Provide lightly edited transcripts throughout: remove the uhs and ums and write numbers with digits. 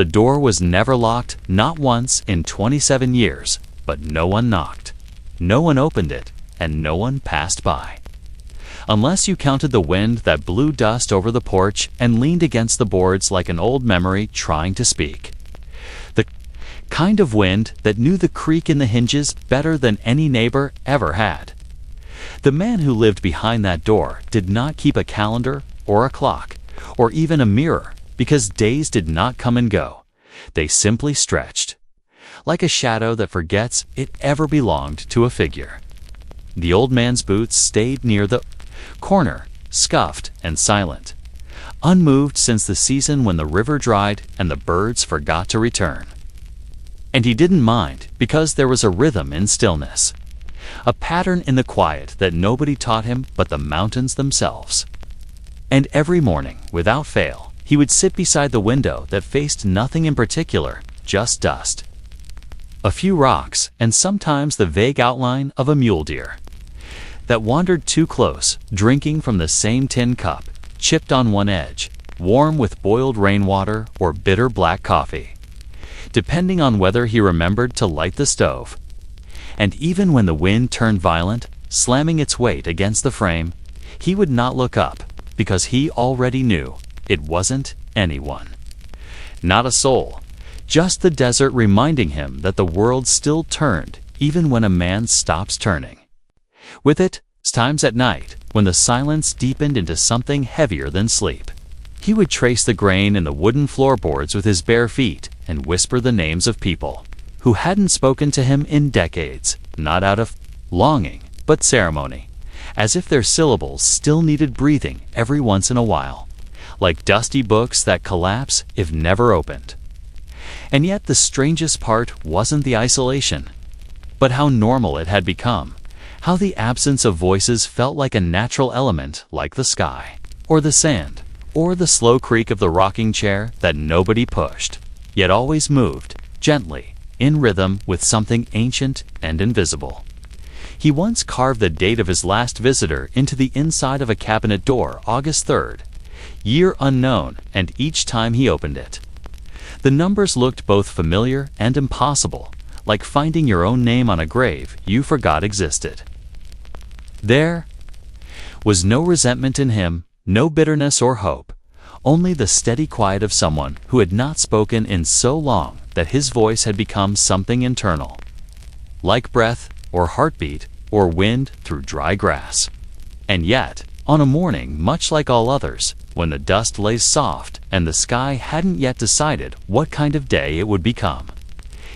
The door was never locked, not once in 27 years, but no one knocked. No one opened it, and no one passed by. Unless you counted the wind that blew dust over the porch and leaned against the boards like an old memory trying to speak. The kind of wind that knew the creak in the hinges better than any neighbor ever had. The man who lived behind that door did not keep a calendar or a clock or even a mirror because days did not come and go. They simply stretched, like a shadow that forgets it ever belonged to a figure. The old man's boots stayed near the corner, scuffed and silent, unmoved since the season when the river dried and the birds forgot to return. And he didn't mind because there was a rhythm in stillness, a pattern in the quiet that nobody taught him but the mountains themselves. And every morning, without fail, he would sit beside the window that faced nothing in particular, just dust, a few rocks, and sometimes the vague outline of a mule deer that wandered too close, drinking from the same tin cup, chipped on one edge, warm with boiled rainwater or bitter black coffee, depending on whether he remembered to light the stove. And even when the wind turned violent, slamming its weight against the frame, he would not look up, because he already knew it wasn't anyone. Not a soul, just the desert reminding him that the world still turned even when a man stops turning. With it, times at night, when the silence deepened into something heavier than sleep, he would trace the grain in the wooden floorboards with his bare feet and whisper the names of people who hadn't spoken to him in decades, not out of longing, but ceremony, as if their syllables still needed breathing every once in a while, like dusty books that collapse if never opened. And yet the strangest part wasn't the isolation, but how normal it had become, how the absence of voices felt like a natural element like the sky, or the sand, or the slow creak of the rocking chair that nobody pushed, yet always moved, gently, in rhythm with something ancient and invisible. He once carved the date of his last visitor into the inside of a cabinet door, August 3rd, year unknown, and each time he opened it, the numbers looked both familiar and impossible, like finding your own name on a grave you forgot existed. There was no resentment in him, no bitterness or hope, only the steady quiet of someone who had not spoken in so long that his voice had become something internal, like breath or heartbeat or wind through dry grass. And yet, on a morning much like all others, when the dust lay soft and the sky hadn't yet decided what kind of day it would become,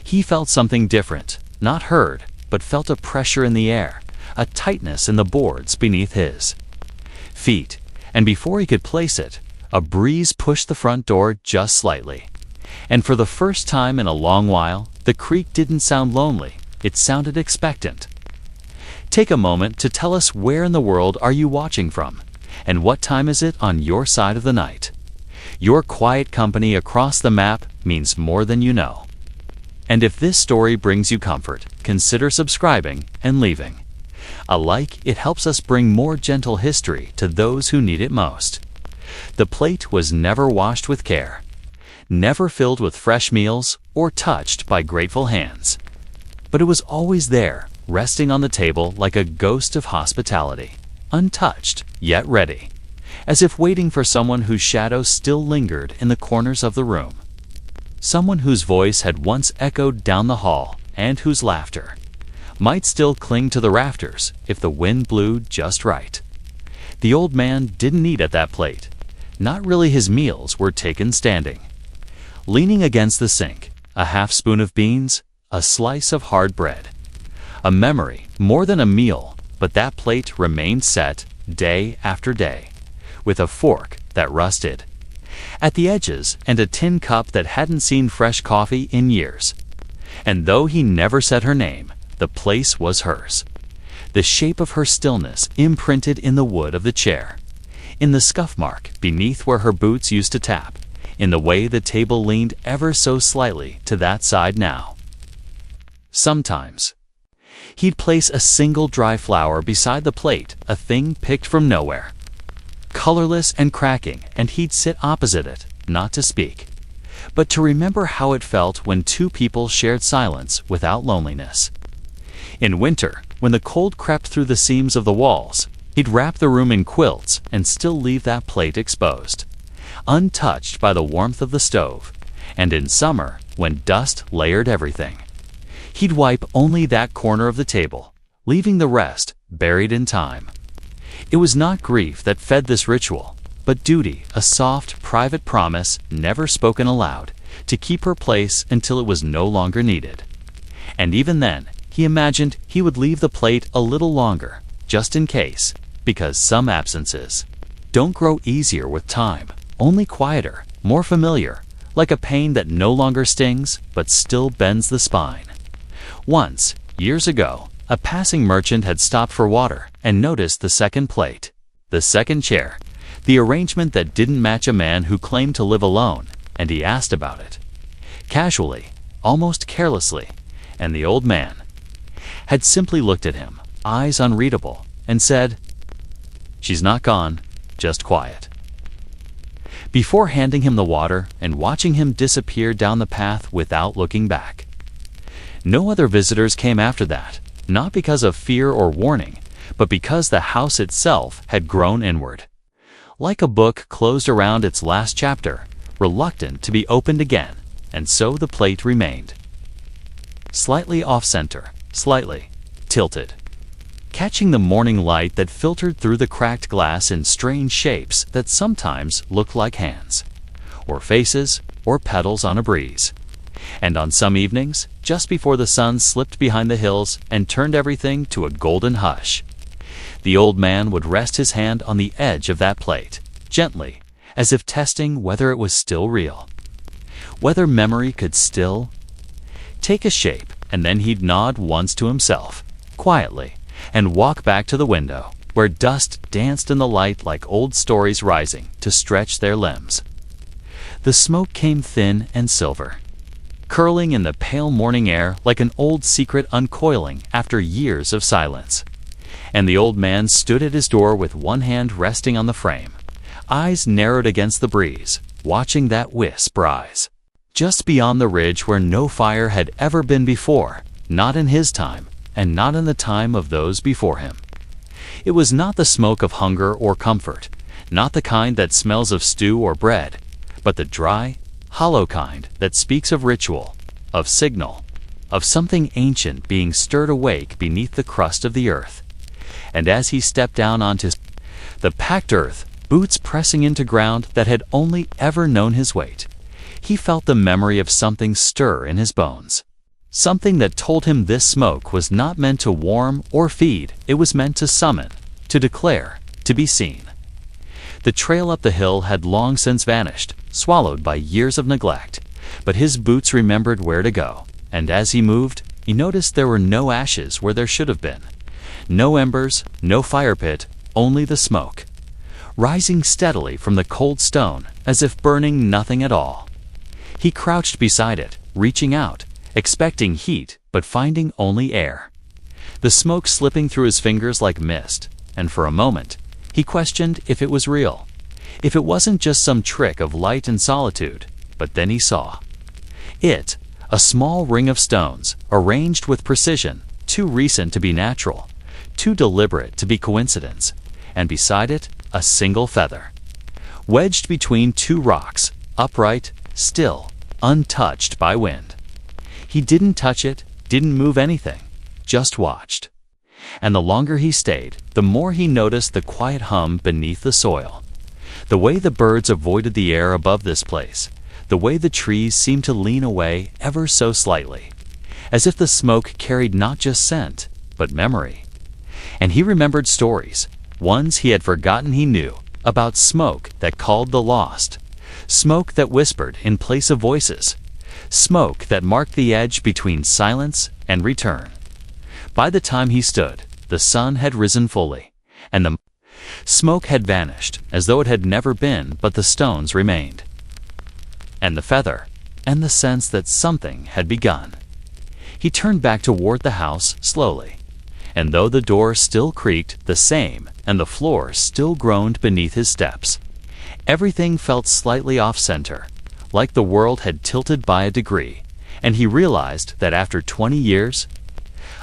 he felt something different, not heard, but felt a pressure in the air, a tightness in the boards beneath his feet, and before he could place it, a breeze pushed the front door just slightly. And for the first time in a long while, the creak didn't sound lonely, it sounded expectant. Take a moment to tell us where in the world are you watching from, and what time is it on your side of the night. Your quiet company across the map means more than you know. And if this story brings you comfort, consider subscribing and leaving a like. It helps us bring more gentle history to those who need it most. The plate was never washed with care, never filled with fresh meals or touched by grateful hands. But it was always there, resting on the table like a ghost of hospitality, untouched yet ready, as if waiting for someone whose shadow still lingered in the corners of the room. Someone whose voice had once echoed down the hall and whose laughter might still cling to the rafters if the wind blew just right. The old man didn't eat at that plate. Not really. His meals were taken standing, leaning against the sink, a half spoon of beans, a slice of hard bread. A memory, more than a meal, but that plate remained set day after day, with a fork that rusted at the edges and a tin cup that hadn't seen fresh coffee in years. And though he never said her name, the place was hers. The shape of her stillness imprinted in the wood of the chair, in the scuff mark beneath where her boots used to tap, in the way the table leaned ever so slightly to that side now. Sometimes he'd place a single dry flower beside the plate, a thing picked from nowhere, colorless and cracking, and he'd sit opposite it, not to speak, but to remember how it felt when two people shared silence without loneliness. In winter, when the cold crept through the seams of the walls, he'd wrap the room in quilts and still leave that plate exposed, untouched by the warmth of the stove. And in summer, when dust layered everything, he'd wipe only that corner of the table, leaving the rest buried in time. It was not grief that fed this ritual, but duty, a soft, private promise, never spoken aloud, to keep her place until it was no longer needed. And even then, he imagined he would leave the plate a little longer, just in case, because some absences don't grow easier with time, only quieter, more familiar, like a pain that no longer stings but still bends the spine. Once, years ago, a passing merchant had stopped for water and noticed the second plate, the second chair, the arrangement that didn't match a man who claimed to live alone, and he asked about it. Casually, almost carelessly, and the old man had simply looked at him, eyes unreadable, and said, "She's not gone, just quiet." Before handing him the water and watching him disappear down the path without looking back. No other visitors came after that, not because of fear or warning, but because the house itself had grown inward. Like a book closed around its last chapter, reluctant to be opened again, and so the plate remained. Slightly off-center, slightly tilted, catching the morning light that filtered through the cracked glass in strange shapes that sometimes looked like hands, or faces, or petals on a breeze. And on some evenings, just before the sun slipped behind the hills and turned everything to a golden hush, the old man would rest his hand on the edge of that plate, gently, as if testing whether it was still real, whether memory could still take a shape, and then he'd nod once to himself, quietly, and walk back to the window, where dust danced in the light like old stories rising to stretch their limbs. The smoke came thin and silver, curling in the pale morning air like an old secret uncoiling after years of silence. And the old man stood at his door with one hand resting on the frame, eyes narrowed against the breeze, watching that wisp rise, just beyond the ridge where no fire had ever been before, not in his time, and not in the time of those before him. It was not the smoke of hunger or comfort, not the kind that smells of stew or bread, but the dry, hollow kind that speaks of ritual, of signal, of something ancient being stirred awake beneath the crust of the earth. And as he stepped down onto the packed earth, boots pressing into ground that had only ever known his weight, he felt the memory of something stir in his bones. Something that told him this smoke was not meant to warm or feed, it was meant to summon, to declare, to be seen. The trail up the hill had long since vanished, swallowed by years of neglect, but his boots remembered where to go, and as he moved, he noticed there were no ashes where there should have been. No embers, no fire pit, only the smoke, rising steadily from the cold stone as if burning nothing at all. He crouched beside it, reaching out, expecting heat but finding only air. The smoke slipping through his fingers like mist, and for a moment, he questioned if it was real, if it wasn't just some trick of light and solitude, but then he saw it, a small ring of stones, arranged with precision, too recent to be natural, too deliberate to be coincidence, and beside it, a single feather, wedged between two rocks, upright, still, untouched by wind. He didn't touch it, didn't move anything, just watched. And the longer he stayed, the more he noticed the quiet hum beneath the soil, the way the birds avoided the air above this place, the way the trees seemed to lean away ever so slightly, as if the smoke carried not just scent, but memory. And he remembered stories, ones he had forgotten he knew, about smoke that called the lost, smoke that whispered in place of voices, smoke that marked the edge between silence and return. By the time he stood, the sun had risen fully, and the smoke had vanished as though it had never been, but the stones remained, and the feather, and the sense that something had begun. He turned back toward the house slowly, and though the door still creaked the same and the floor still groaned beneath his steps, everything felt slightly off-center, like the world had tilted by a degree, and he realized that after 20 years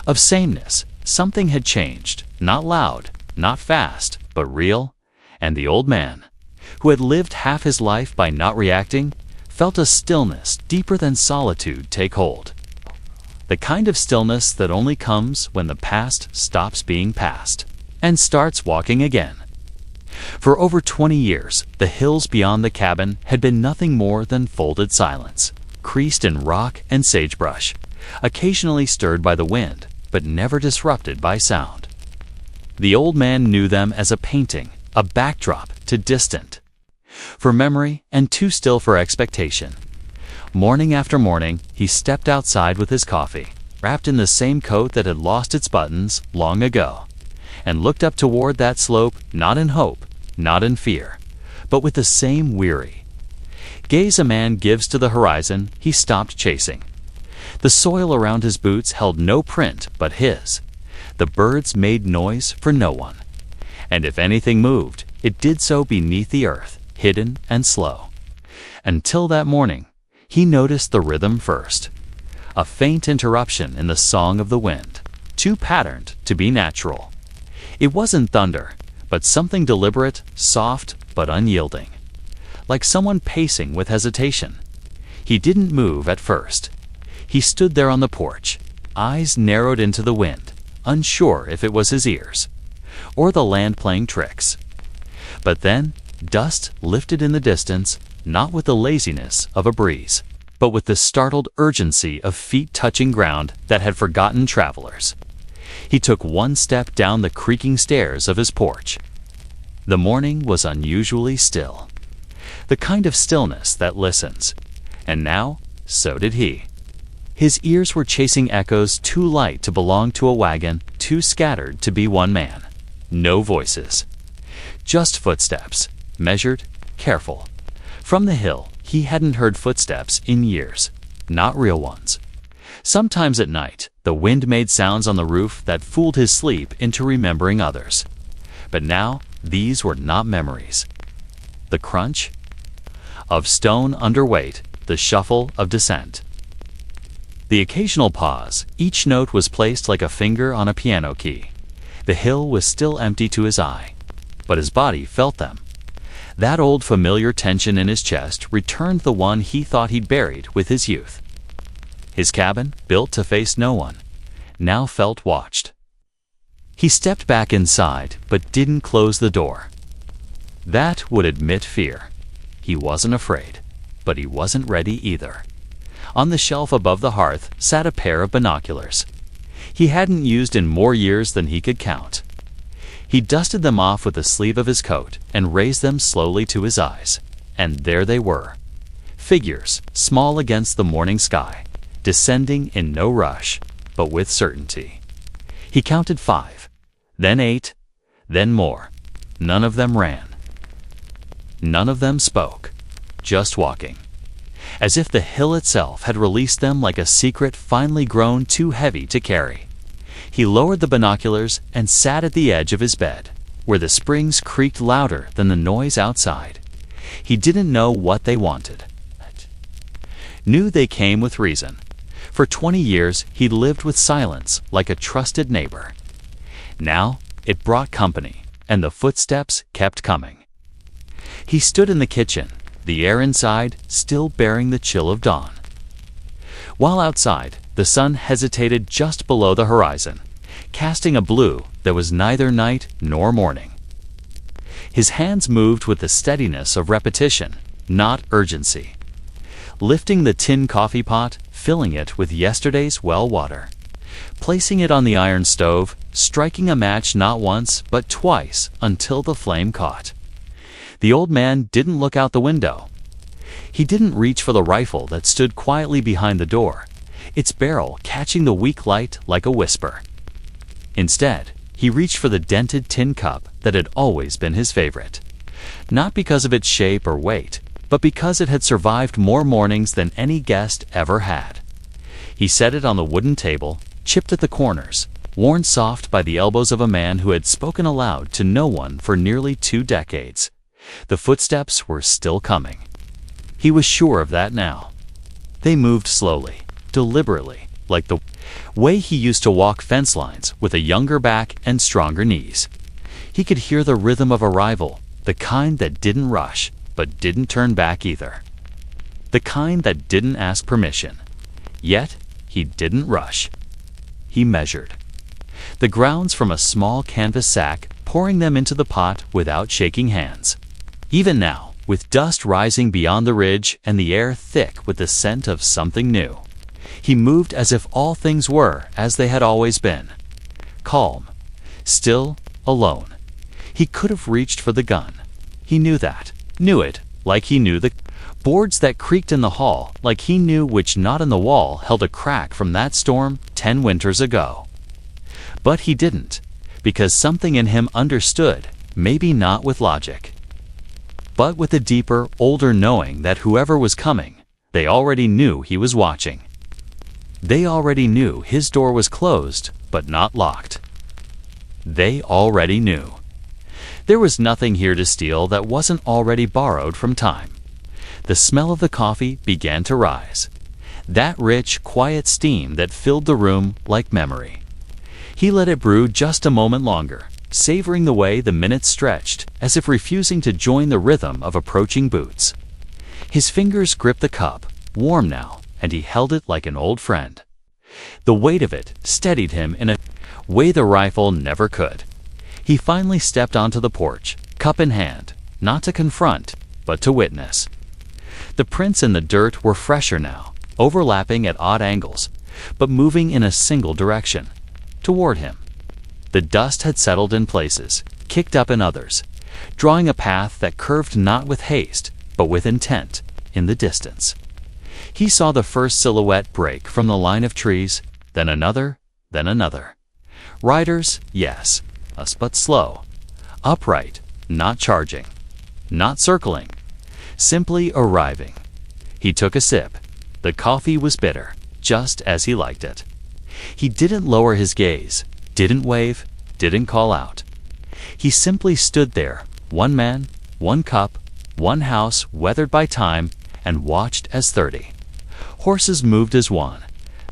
of sameness, something had changed, not loud, not fast, but real, and the old man, who had lived half his life by not reacting, felt a stillness deeper than solitude take hold. The kind of stillness that only comes when the past stops being past and starts walking again. For over 20 years, the hills beyond the cabin had been nothing more than folded silence, creased in rock and sagebrush, occasionally stirred by the wind, but never disrupted by sound. The old man knew them as a painting, a backdrop to distant, for memory and too still for expectation. Morning after morning, he stepped outside with his coffee, wrapped in the same coat that had lost its buttons long ago, and looked up toward that slope, not in hope, not in fear, but with the same weary gaze a man gives to the horizon he stopped chasing. The soil around his boots held no print but his. The birds made noise for no one, and if anything moved, it did so beneath the earth, hidden and slow. Until that morning, he noticed the rhythm first, a faint interruption in the song of the wind, too patterned to be natural. It wasn't thunder, but something deliberate, soft, but unyielding, like someone pacing with hesitation. He didn't move at first. He stood there on the porch, eyes narrowed into the wind, unsure if it was his ears or the land playing tricks. But then, dust lifted in the distance, not with the laziness of a breeze, but with the startled urgency of feet touching ground that had forgotten travelers. He took one step down the creaking stairs of his porch. The morning was unusually still, the kind of stillness that listens, and now, so did he. His ears were chasing echoes too light to belong to a wagon, too scattered to be one man. No voices, just footsteps, measured, careful. From the hill, he hadn't heard footsteps in years, not real ones. Sometimes at night, the wind made sounds on the roof that fooled his sleep into remembering others. But now, these were not memories. The crunch of stone under weight, the shuffle of descent. The occasional pause, each note was placed like a finger on a piano key. The hill was still empty to his eye, but his body felt them. That old familiar tension in his chest returned the one he thought he'd buried with his youth. His cabin, built to face no one, now felt watched. He stepped back inside, but didn't close the door. That would admit fear. He wasn't afraid, but he wasn't ready either. On the shelf above the hearth sat a pair of binoculars he hadn't used in more years than he could count. He dusted them off with the sleeve of his coat and raised them slowly to his eyes. And there they were, figures small against the morning sky, descending in no rush, but with certainty. He counted 5, then 8, then more. None of them ran. None of them spoke, just walking, as if the hill itself had released them like a secret finally grown too heavy to carry. He lowered the binoculars and sat at the edge of his bed, where the springs creaked louder than the noise outside. He didn't know what they wanted. Knew they came with reason. For 20 years, he'd lived with silence like a trusted neighbor. Now, it brought company, and the footsteps kept coming. He stood in the kitchen, the air inside still bearing the chill of dawn. While outside, the sun hesitated just below the horizon, casting a blue that was neither night nor morning. His hands moved with the steadiness of repetition, not urgency. Lifting the tin coffee pot, filling it with yesterday's well water, placing it on the iron stove, striking a match not once but twice until the flame caught. The old man didn't look out the window. He didn't reach for the rifle that stood quietly behind the door, its barrel catching the weak light like a whisper. Instead, he reached for the dented tin cup that had always been his favorite, not because of its shape or weight, but because it had survived more mornings than any guest ever had. He set it on the wooden table, chipped at the corners, worn soft by the elbows of a man who had spoken aloud to no one for nearly 2 decades. The footsteps were still coming. He was sure of that now. They moved slowly, deliberately, like the way he used to walk fence lines with a younger back and stronger knees. He could hear the rhythm of arrival, the kind that didn't rush, but didn't turn back either. The kind that didn't ask permission. Yet, he didn't rush. He measured the grounds from a small canvas sack, pouring them into the pot without shaking hands. Even now, with dust rising beyond the ridge and the air thick with the scent of something new, he moved as if all things were as they had always been. Calm, still, alone. He could have reached for the gun. He knew that. Knew it, like he knew the boards that creaked in the hall, like he knew which knot in the wall held a crack from that storm 10 winters ago. But he didn't, because something in him understood, maybe not with logic, but with a deeper, older knowing that whoever was coming, they already knew he was watching. They already knew his door was closed, but not locked. They already knew. There was nothing here to steal that wasn't already borrowed from time. The smell of the coffee began to rise. That rich, quiet steam that filled the room like memory. He let it brew just a moment longer, savoring the way the minutes stretched, as if refusing to join the rhythm of approaching boots. His fingers gripped the cup, warm now, and he held it like an old friend. The weight of it steadied him in a way the rifle never could. He finally stepped onto the porch, cup in hand, not to confront, but to witness. The prints in the dirt were fresher now, overlapping at odd angles, but moving in a single direction, toward him. The dust had settled in places, kicked up in others, drawing a path that curved not with haste, but with intent, in the distance. He saw the first silhouette break from the line of trees, then another, then another. Riders, yes, but slow, upright, not charging, not circling, simply arriving. He took a sip. The coffee was bitter, just as he liked it. He didn't lower his gaze, didn't wave, didn't call out. He simply stood there, one man, one cup, one house weathered by time, and watched as 30. Horses moved as one,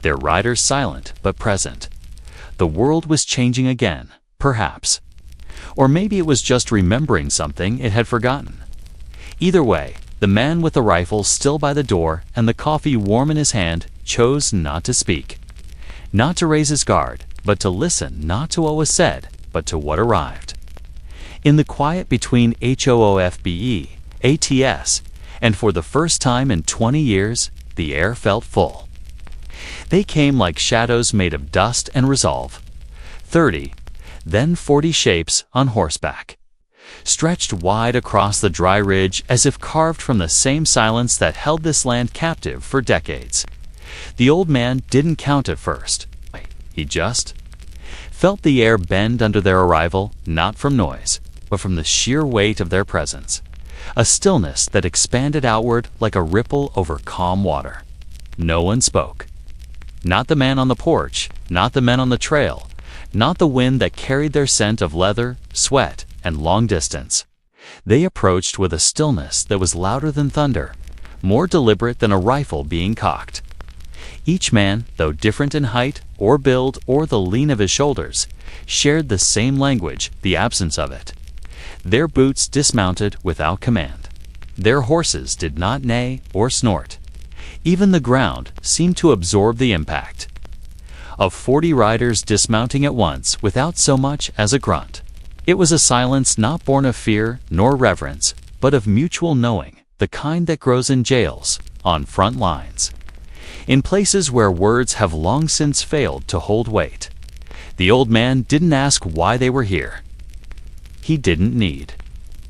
their riders silent but present. The world was changing again, perhaps. Or maybe it was just remembering something it had forgotten. Either way, the man with the rifle still by the door and the coffee warm in his hand chose not to speak. Not to raise his guard, but to listen not to what was said, but to what arrived. In the quiet between HOOFBE, ATS, and for the first time in 20 years, the air felt full. They came like shadows made of dust and resolve. 30, then 40 shapes on horseback, stretched wide across the dry ridge as if carved from the same silence that held this land captive for decades. The old man didn't count at first. He just felt the air bend under their arrival, not from noise, but from the sheer weight of their presence. A stillness that expanded outward like a ripple over calm water. No one spoke. Not the man on the porch, not the men on the trail, not the wind that carried their scent of leather, sweat, and long distance. They approached with a stillness that was louder than thunder, more deliberate than a rifle being cocked. Each man, though different in height or build or the lean of his shoulders, shared the same language, the absence of it. Their boots dismounted without command. Their horses did not neigh or snort. Even the ground seemed to absorb the impact. Of 40 riders dismounting at once without so much as a grunt. It was a silence not born of fear nor reverence, but of mutual knowing, the kind that grows in jails, on front lines, in places where words have long since failed to hold weight. The old man didn't ask why they were here. He didn't need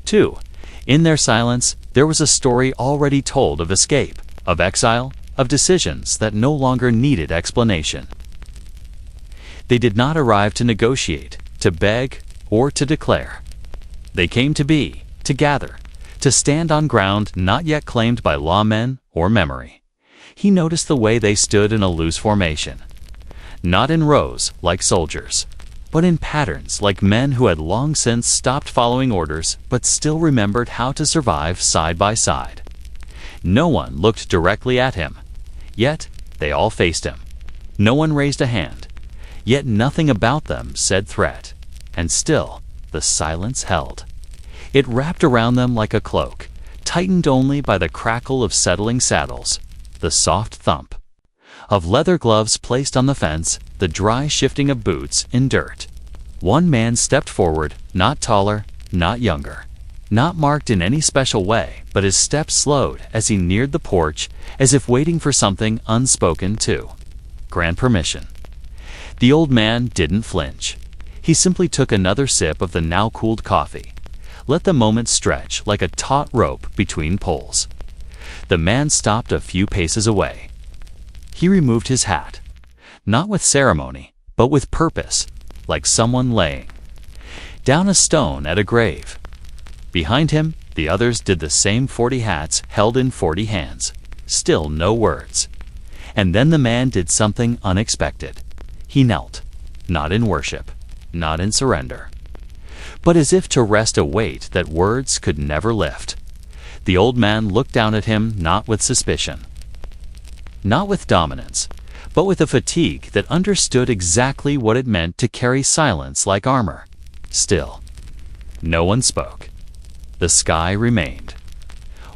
to. In their silence, there was a story already told of escape, of exile, of decisions that no longer needed explanation. They did not arrive to negotiate, to beg, or to declare. They came to be, to gather, to stand on ground not yet claimed by lawmen or memory. He noticed the way they stood in a loose formation. Not in rows, like soldiers, but in patterns like men who had long since stopped following orders but still remembered how to survive side by side. No one looked directly at him, yet they all faced him. No one raised a hand, yet nothing about them said threat, and still the silence held. It wrapped around them like a cloak, tightened only by the crackle of settling saddles, the soft thump of leather gloves placed on the fence, the dry shifting of boots in dirt. One man stepped forward, not taller, not younger, not marked in any special way, but his steps slowed as he neared the porch, as if waiting for something unspoken to grant permission. The old man didn't flinch. He simply took another sip of the now-cooled coffee, let the moment stretch like a taut rope between poles. The man stopped a few paces away. He removed his hat, not with ceremony, but with purpose, like someone laying down a stone at a grave. Behind him, the others did the same. 40 hats held in 40 hands. Still no words. And then the man did something unexpected. He knelt, not in worship, not in surrender, but as if to rest a weight that words could never lift. The old man looked down at him not with suspicion, not with dominance, but with a fatigue that understood exactly what it meant to carry silence like armor. Still, no one spoke. The sky remained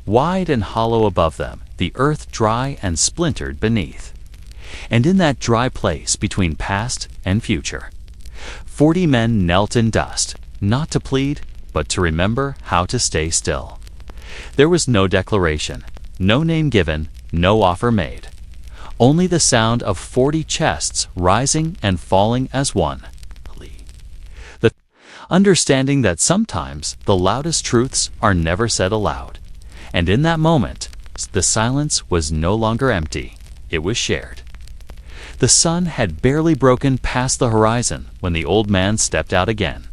wide and hollow above them, the earth dry and splintered beneath. And in that dry place between past and future, 40 men knelt in dust, not to plead, but to remember how to stay still. There was no declaration, no name given, no offer made. Only the sound of 40 chests rising and falling as one. The understanding that sometimes the loudest truths are never said aloud. And in that moment, the silence was no longer empty, it was shared. The sun had barely broken past the horizon when the old man stepped out again.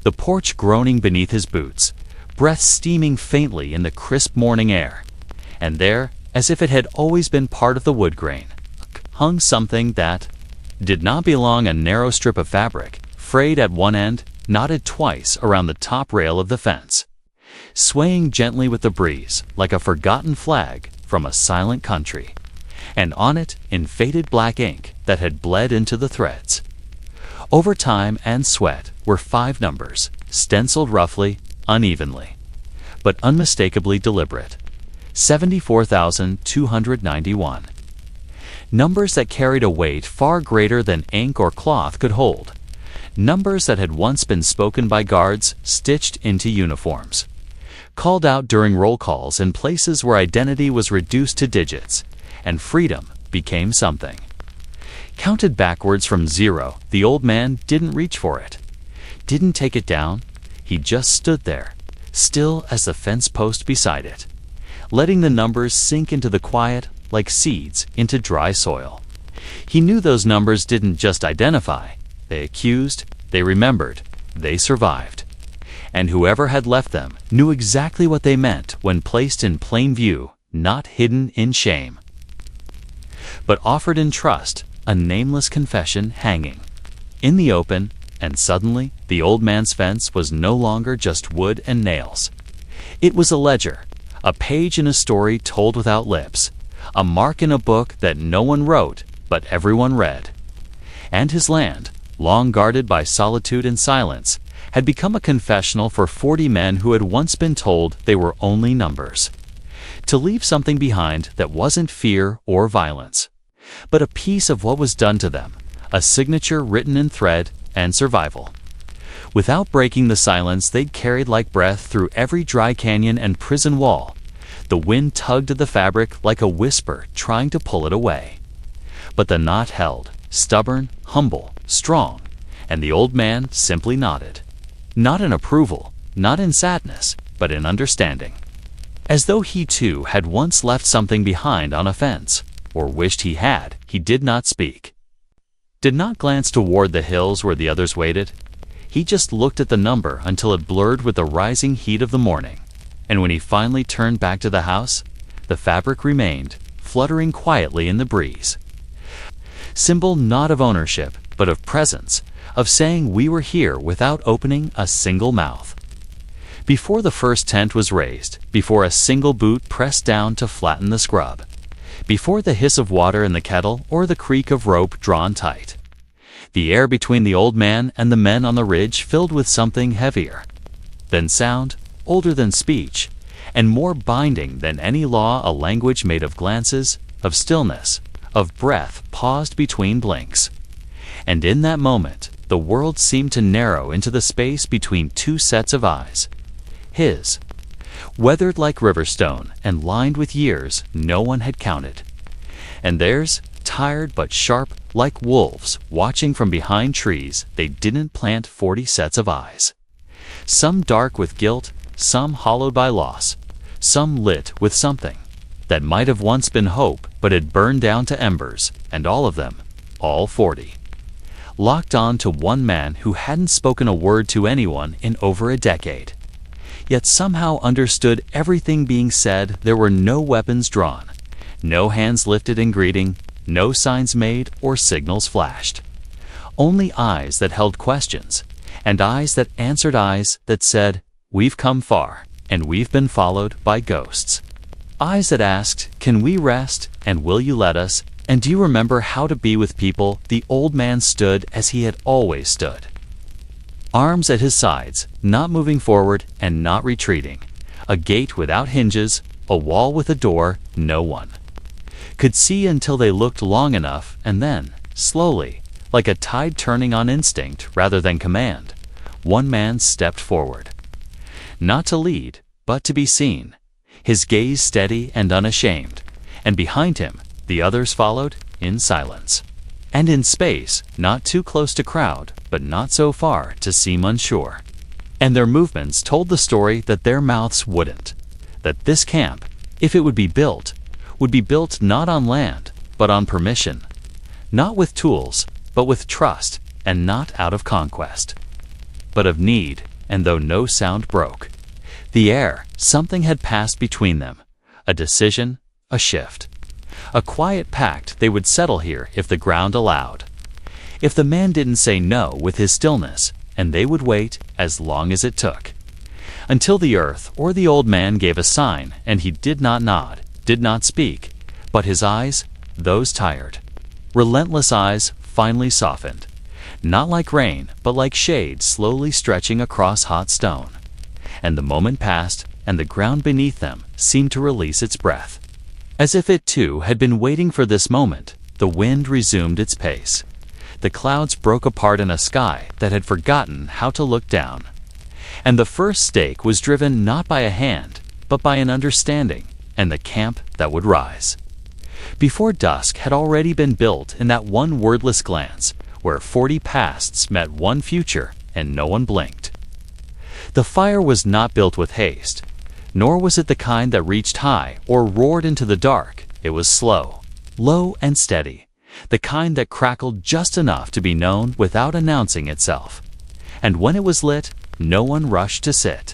The porch groaning beneath his boots, breath steaming faintly in the crisp morning air. And there, as if it had always been part of the wood grain, hung something that did not belong, a narrow strip of fabric, frayed at one end, knotted twice around the top rail of the fence, swaying gently with the breeze like a forgotten flag from a silent country, and on it, in faded black ink that had bled into the threads, over time and sweat, were 5 numbers, stenciled roughly, unevenly, but unmistakably deliberate. 74,291. Numbers that carried a weight far greater than ink or cloth could hold. Numbers that had once been spoken by guards stitched into uniforms, called out during roll calls in places where identity was reduced to digits, and freedom became something. Counted backwards from 0, the old man didn't reach for it, didn't take it down. He just stood there, still as the fence post beside it, letting the numbers sink into the quiet like seeds into dry soil. He knew those numbers didn't just identify, they accused, they remembered, they survived. And whoever had left them knew exactly what they meant when placed in plain view, not hidden in shame, but offered in trust, a nameless confession hanging in the open. And suddenly, the old man's fence was no longer just wood and nails. It was a ledger, a page in a story told without lips, a mark in a book that no one wrote, but everyone read. And his land, long guarded by solitude and silence, had become a confessional for 40 men who had once been told they were only numbers. To leave something behind that wasn't fear or violence, but a piece of what was done to them, a signature written in thread and survival. Without breaking the silence they'd carried like breath through every dry canyon and prison wall, the wind tugged at the fabric like a whisper trying to pull it away. But the knot held, stubborn, humble, strong, and the old man simply nodded. Not in approval, not in sadness, but in understanding. As though he too had once left something behind on a fence, or wished he had. He did not speak, did not glance toward the hills where the others waited. He just looked at the number until it blurred with the rising heat of the morning. And when he finally turned back to the house, the fabric remained, fluttering quietly in the breeze. Symbol not of ownership, but of presence, of saying we were here without opening a single mouth. Before the first tent was raised, before a single boot pressed down to flatten the scrub, before the hiss of water in the kettle or the creak of rope drawn tight. The air between the old man and the men on the ridge filled with something heavier than sound, older than speech, and more binding than any law, a language made of glances, of stillness, of breath paused between blinks. And in that moment, the world seemed to narrow into the space between two sets of eyes. His, weathered like riverstone and lined with years no one had counted. And theirs, tired but sharp like wolves watching from behind trees they didn't plant 40 sets of eyes. Some dark with guilt, some hollowed by loss, some lit with something that might have once been hope but had burned down to embers, and all of them, all 40, locked on to one man who hadn't spoken a word to anyone in over a decade, yet somehow understood everything being said. There were no weapons drawn, no hands lifted in greeting, no signs made or signals flashed. Only eyes that held questions, and eyes that answered eyes that said, "We've come far, and we've been followed by ghosts." Eyes that asked, "Can we rest, and will you let us, and do you remember how to be with people?" The old man stood as he had always stood. Arms at his sides, not moving forward and not retreating. A gate without hinges, a wall with a door no one could see until they looked long enough, and then, slowly, like a tide turning on instinct rather than command, one man stepped forward. Not to lead, but to be seen, his gaze steady and unashamed, and behind him the others followed in silence. And in space, not too close to crowd, but not so far to seem unsure. And their movements told the story that their mouths wouldn't, that this camp, if it would be built not on land, but on permission, not with tools, but with trust, and not out of conquest, but of need. And though no sound broke the air, something had passed between them, a decision, a shift, a quiet pact. They would settle here if the ground allowed, if the man didn't say no with his stillness, and they would wait as long as it took, until the earth or the old man gave a sign. And he did not nod, did not speak, but his eyes, those tired, relentless eyes, finally softened, not like rain, but like shade slowly stretching across hot stone. And the moment passed, and the ground beneath them seemed to release its breath. As if it too had been waiting for this moment, the wind resumed its pace. The clouds broke apart in a sky that had forgotten how to look down. And the first stake was driven not by a hand, but by an understanding, and the camp that would rise. Before dusk had already been built in that one wordless glance, where 40 pasts met one future, and no one blinked. The fire was not built with haste, nor was it the kind that reached high or roared into the dark. It was slow, low and steady, the kind that crackled just enough to be known without announcing itself. And when it was lit, no one rushed to sit.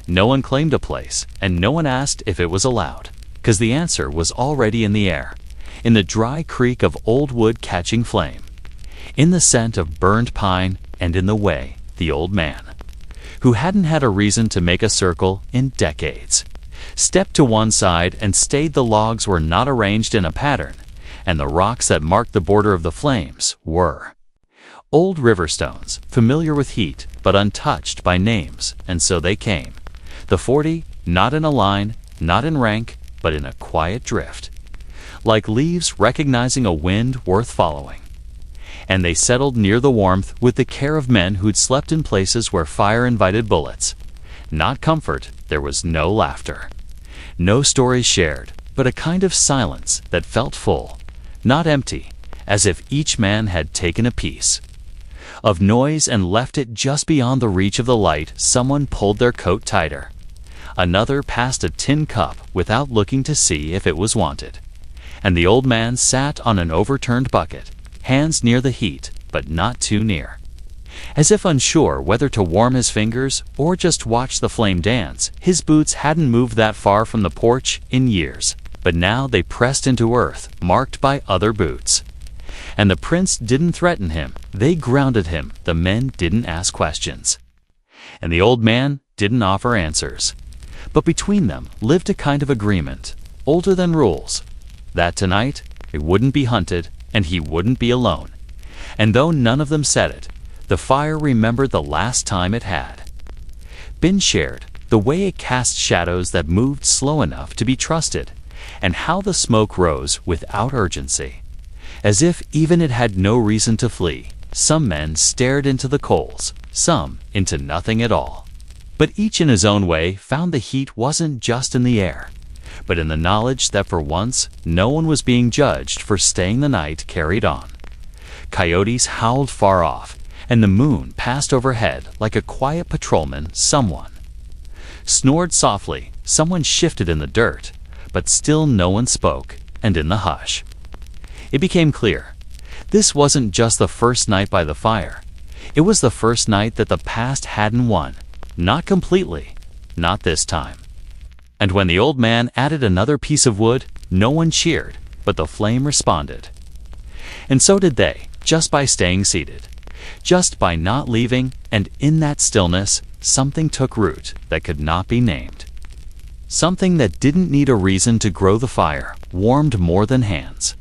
No one claimed a place, and no one asked if it was allowed, because the answer was already in the air, in the dry creak of old wood catching flame, in the scent of burned pine, and in the way the old man, who hadn't had a reason to make a circle in decades, stepped to one side and stayed. The logs were not arranged in a pattern, and the rocks that marked the border of the flames were old river stones, familiar with heat, but untouched by names. And so they came, the 40, not in a line, not in rank, but in a quiet drift, like leaves recognizing a wind worth following. And they settled near the warmth with the care of men who'd slept in places where fire invited bullets. Not comfort, there was no laughter, no stories shared, but a kind of silence that felt full, not empty, as if each man had taken a piece of noise and left it just beyond the reach of the light. Someone pulled their coat tighter. Another passed a tin cup without looking to see if it was wanted. And the old man sat on an overturned bucket, hands near the heat, but not too near, as if unsure whether to warm his fingers or just watch the flame dance. His boots hadn't moved that far from the porch in years, but now they pressed into earth, marked by other boots. And the prints didn't threaten him, they grounded him. The men didn't ask questions. And the old man, didn't offer answers. But between them lived a kind of agreement, older than rules, that tonight it wouldn't be hunted and he wouldn't be alone. And though none of them said it, the fire remembered the last time it had been shared, the way it cast shadows that moved slow enough to be trusted, and how the smoke rose without urgency. As if even it had no reason to flee, some men stared into the coals, some into nothing at all. But each in his own way found the heat wasn't just in the air, but in the knowledge that for once no one was being judged for staying the night carried on. Coyotes howled far off, and the moon passed overhead like a quiet patrolman. Someone snored softly, someone shifted in the dirt, but still no one spoke, and in the hush it became clear. This wasn't just the first night by the fire. It was the first night that the past hadn't won. Not completely. Not this time. And when the old man added another piece of wood, no one cheered, but the flame responded. And so did they, just by staying seated. Just by not leaving, and in that stillness, something took root that could not be named. Something that didn't need a reason to grow. The fire warmed more than hands.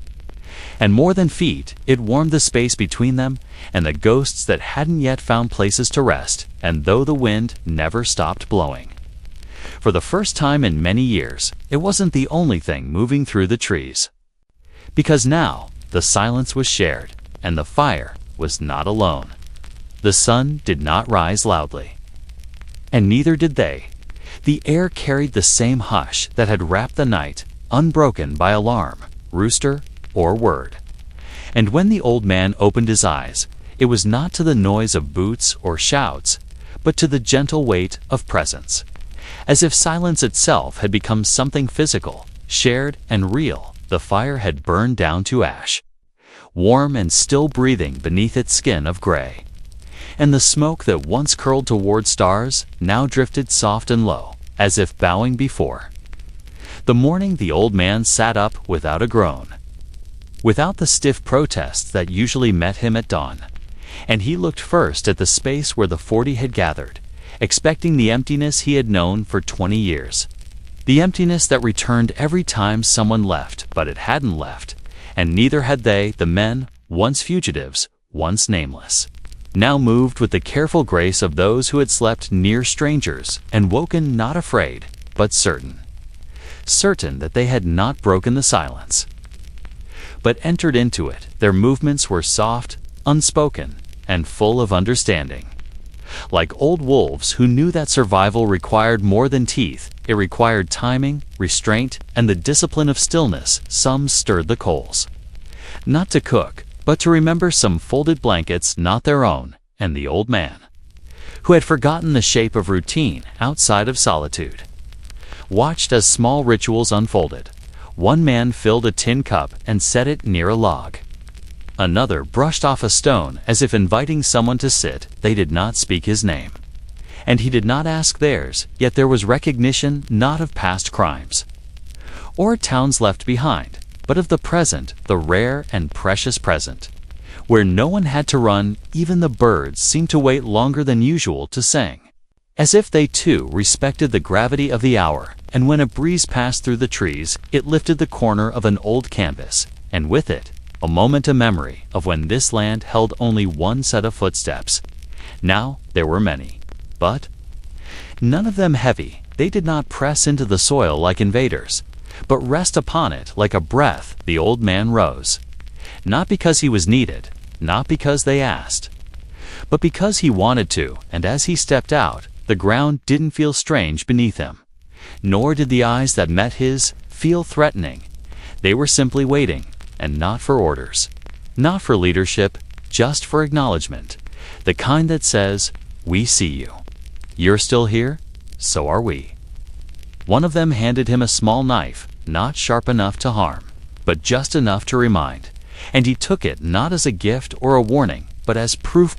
And more than feet, it warmed the space between them and the ghosts that hadn't yet found places to rest, and though the wind never stopped blowing. For the first time in many years, it wasn't the only thing moving through the trees. Because now, the silence was shared, and the fire was not alone. The sun did not rise loudly. And neither did they. The air carried the same hush that had wrapped the night, unbroken by alarm, rooster, or word. And when the old man opened his eyes, it was not to the noise of boots or shouts, but to the gentle weight of presence. As if silence itself had become something physical, shared and real. The fire had burned down to ash, warm and still breathing beneath its skin of gray. And the smoke that once curled toward stars now drifted soft and low, as if bowing before. The morning the old man sat up without a groan, without the stiff protests that usually met him at dawn. And he looked first at the space where the 40 had gathered, expecting the emptiness he had known for 20 years. The emptiness that returned every time someone left, but it hadn't left, and neither had they, the men, once fugitives, once nameless. Now moved with the careful grace of those who had slept near strangers, and woken not afraid, but certain. Certain that they had not broken the silence, but entered into it. Their movements were soft, unspoken, and full of understanding. Like old wolves who knew that survival required more than teeth, it required timing, restraint, and the discipline of stillness. Some stirred the coals, not to cook, but to remember some folded blankets not their own, and the old man, who had forgotten the shape of routine outside of solitude, watched as small rituals unfolded. One man filled a tin cup and set it near a log. Another brushed off a stone as if inviting someone to sit. They did not speak his name, and he did not ask theirs, yet there was recognition not of past crimes or towns left behind, but of the present, the rare and precious present, where no one had to run. Even the birds seemed to wait longer than usual to sing, as if they too respected the gravity of the hour. And when a breeze passed through the trees, it lifted the corner of an old canvas, and with it, a moment, a memory of when this land held only one set of footsteps. Now there were many, but none of them heavy. They did not press into the soil like invaders, but rest upon it like a breath. The old man rose, not because he was needed, not because they asked, but because he wanted to. And as he stepped out, the ground didn't feel strange beneath him, nor did the eyes that met his feel threatening. They were simply waiting, and not for orders, not for leadership, just for acknowledgement, the kind that says, "We see you. You're still here, so are we." One of them handed him a small knife, not sharp enough to harm, but just enough to remind, and he took it not as a gift or a warning, but as proof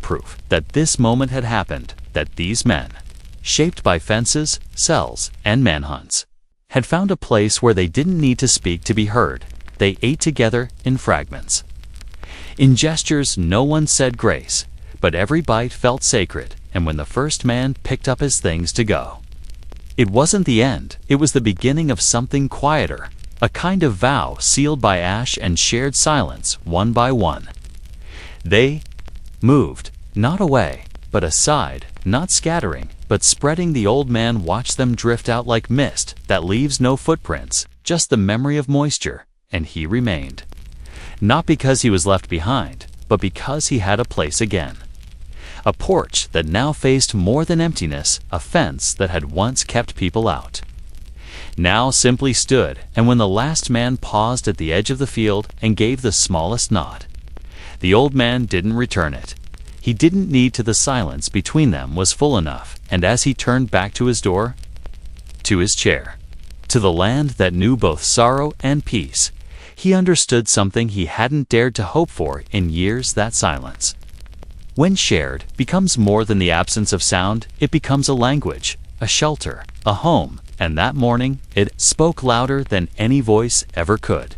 that this moment had happened, that these men, shaped by fences, cells, and manhunts, had found a place where they didn't need to speak to be heard. They ate together in fragments. In gestures no one said grace, but every bite felt sacred, and when the first man picked up his things to go. It wasn't the end, it was the beginning of something quieter, a kind of vow sealed by ash and shared silence, one by one. They moved, not away, but aside, not scattering, but spreading. The old man watched them drift out like mist that leaves no footprints, just the memory of moisture, and he remained. Not because he was left behind, but because he had a place again. A porch that now faced more than emptiness, a fence that had once kept people out. Now simply stood, and when the last man paused at the edge of the field and gave the smallest nod, the old man didn't return it. He didn't need to. The silence between them was full enough, and as he turned back to his door, to his chair, to the land that knew both sorrow and peace, he understood something he hadn't dared to hope for in years. That silence, when shared, becomes more than the absence of sound. It becomes a language, a shelter, a home, and that morning it spoke louder than any voice ever could.